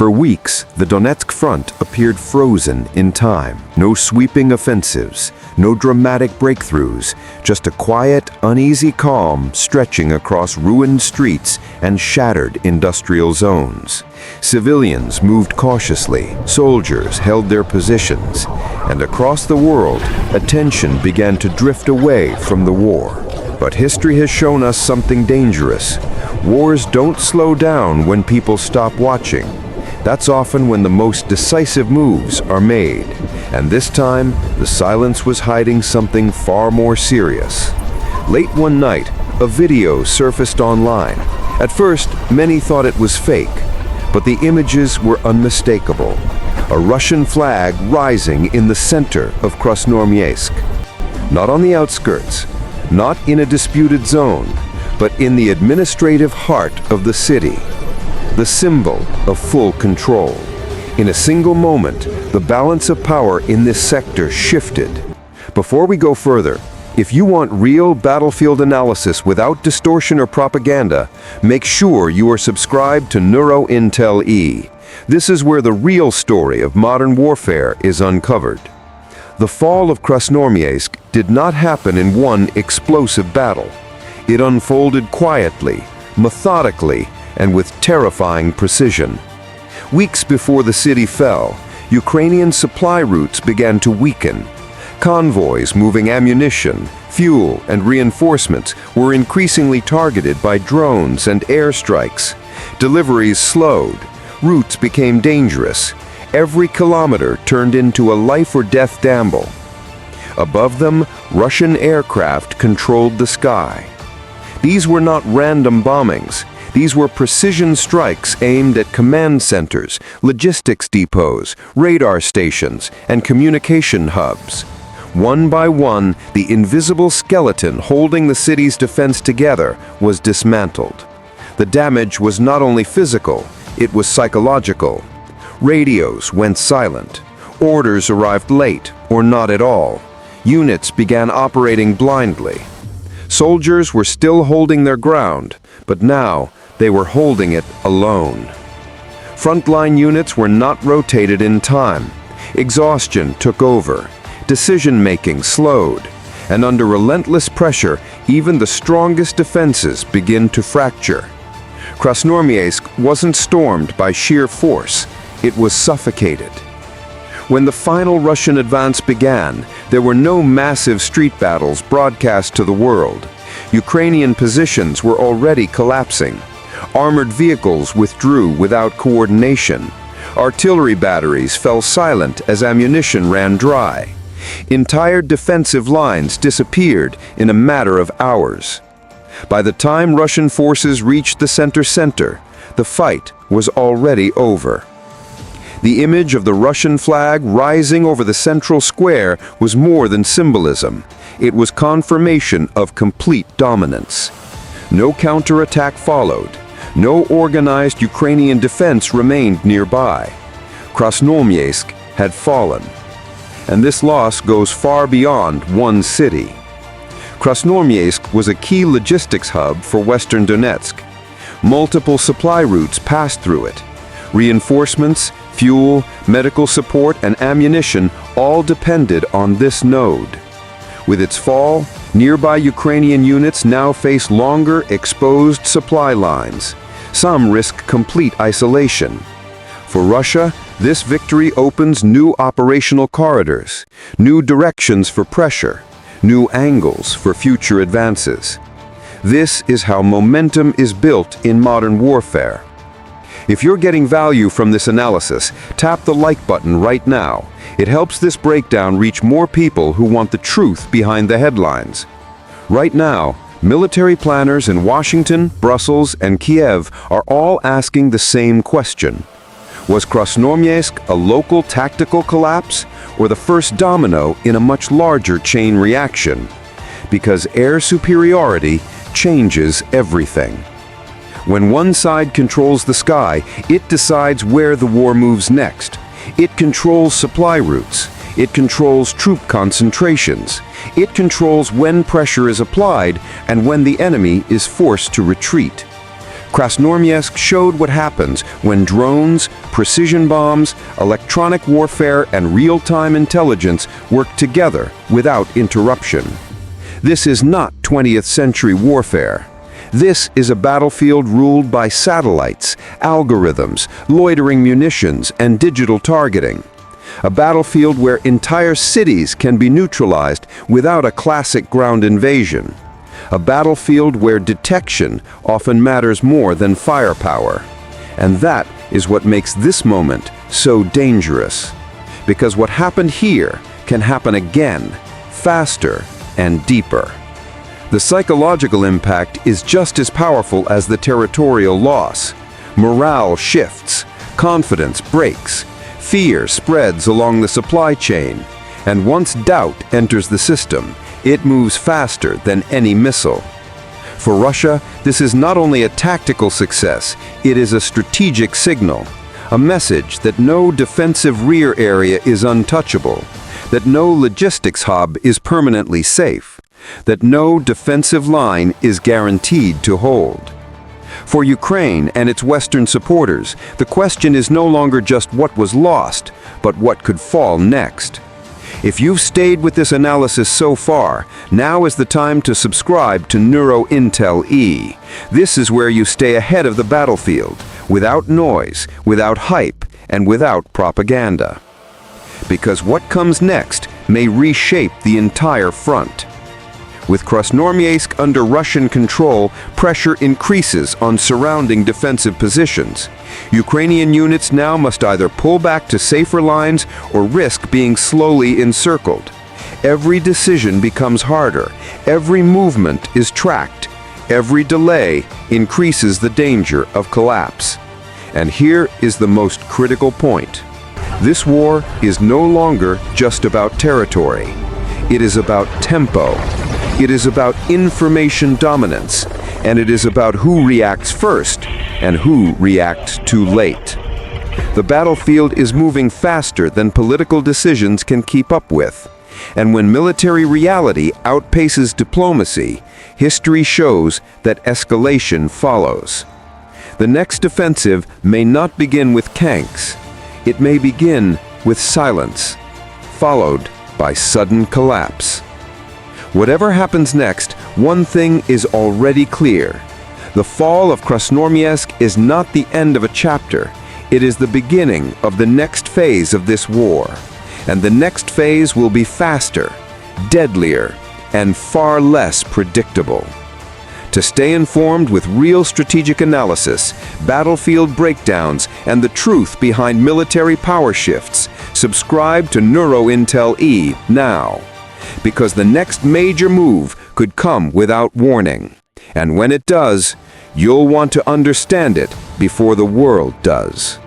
For weeks, the Donetsk front appeared frozen in time. No sweeping offensives, no dramatic breakthroughs, just a quiet, uneasy calm stretching across ruined streets and shattered industrial zones. Civilians moved cautiously, soldiers held their positions, and across the world, attention began to drift away from the war. But history has shown us something dangerous. Wars don't slow down when people stop watching. That's often when the most decisive moves are made. And this time, the silence was hiding something far more serious. Late one night, a video surfaced online. At first, many thought it was fake, but the images were unmistakable. A Russian flag rising in the center of Krasnoarmeysk. Not on the outskirts, not in a disputed zone, but in the administrative heart of the city. The symbol of full control. In a single moment, the balance of power in this sector shifted. Before we go further, if you want real battlefield analysis without distortion or propaganda, make sure you are subscribed to NeuroIntelE. This is where the real story of modern warfare is uncovered. The fall of Krasnoarmeysk did not happen in one explosive battle. It unfolded quietly, methodically, and with terrifying precision. Weeks before the city fell, Ukrainian supply routes began to weaken. Convoys moving ammunition, fuel, and reinforcements were increasingly targeted by drones and airstrikes. Deliveries slowed, routes became dangerous. Every kilometer turned into a life-or-death gamble. Above them, Russian aircraft controlled the sky. These were not random bombings. These were precision strikes aimed at command centers, logistics depots, radar stations, and communication hubs. One by one, the invisible skeleton holding the city's defense together was dismantled. The damage was not only physical, it was psychological. Radios went silent. Orders arrived late, or not at all. Units began operating blindly. Soldiers were still holding their ground, but now they were holding it alone. Frontline units were not rotated in time. Exhaustion took over. Decision-making slowed. And under relentless pressure, even the strongest defenses begin to fracture. Krasnoarmeysk wasn't stormed by sheer force. It was suffocated. When the final Russian advance began, there were no massive street battles broadcast to the world. Ukrainian positions were already collapsing. Armored vehicles withdrew without coordination. Artillery batteries fell silent as ammunition ran dry. Entire defensive lines disappeared in a matter of hours. By the time Russian forces reached the center, the fight was already over. The image of the Russian flag rising over the central square was more than symbolism. It was confirmation of complete dominance. No counterattack followed. No organized Ukrainian defense remained nearby. Krasnoarmeysk had fallen. And this loss goes far beyond one city. Krasnoarmeysk was a key logistics hub for western Donetsk. Multiple supply routes passed through it. Reinforcements, fuel, medical support, and ammunition all depended on this node. With its fall, nearby Ukrainian units now face longer, exposed supply lines. Some risk complete isolation. For Russia, this victory opens new operational corridors, new directions for pressure, new angles for future advances. This is how momentum is built in modern warfare. If you're getting value from this analysis, tap the like button right now. It helps this breakdown reach more people who want the truth behind the headlines. Right now, military planners in Washington, Brussels, and Kiev are all asking the same question. Was Krasnoarmeysk a local tactical collapse, or the first domino in a much larger chain reaction? Because air superiority changes everything. When one side controls the sky, it decides where the war moves next. It controls supply routes. It controls troop concentrations. It controls when pressure is applied and when the enemy is forced to retreat. Krasnoarmeysk showed what happens when drones, precision bombs, electronic warfare, and real-time intelligence work together without interruption. This is not 20th century warfare. This is a battlefield ruled by satellites, algorithms, loitering munitions, and digital targeting. A battlefield where entire cities can be neutralized without a classic ground invasion. A battlefield where detection often matters more than firepower. And that is what makes this moment so dangerous. Because what happened here can happen again, faster and deeper. The psychological impact is just as powerful as the territorial loss. Morale shifts, confidence breaks, fear spreads along the supply chain, and once doubt enters the system, it moves faster than any missile. For Russia, this is not only a tactical success, it is a strategic signal, a message that no defensive rear area is untouchable, that no logistics hub is permanently safe, that no defensive line is guaranteed to hold. For Ukraine and its Western supporters, the question is no longer just what was lost, but what could fall next. If you've stayed with this analysis so far, now is the time to subscribe to NeuroIntelE. This is where you stay ahead of the battlefield, without noise, without hype, and without propaganda. Because what comes next may reshape the entire front. With Krasnoarmeysk under Russian control, pressure increases on surrounding defensive positions. Ukrainian units now must either pull back to safer lines or risk being slowly encircled. Every decision becomes harder. Every movement is tracked. Every delay increases the danger of collapse. And here is the most critical point. This war is no longer just about territory. It is about tempo. It is about information dominance, and it is about who reacts first and who reacts too late. The battlefield is moving faster than political decisions can keep up with. And when military reality outpaces diplomacy, history shows that escalation follows. The next offensive may not begin with tanks. It may begin with silence, followed by sudden collapse. Whatever happens next, one thing is already clear. The fall of Krasnoarmeysk is not the end of a chapter. It is the beginning of the next phase of this war. And the next phase will be faster, deadlier, and far less predictable. To stay informed with real strategic analysis, battlefield breakdowns, and the truth behind military power shifts, subscribe to NeuroIntelE now. Because the next major move could come without warning. And when it does, you'll want to understand it before the world does.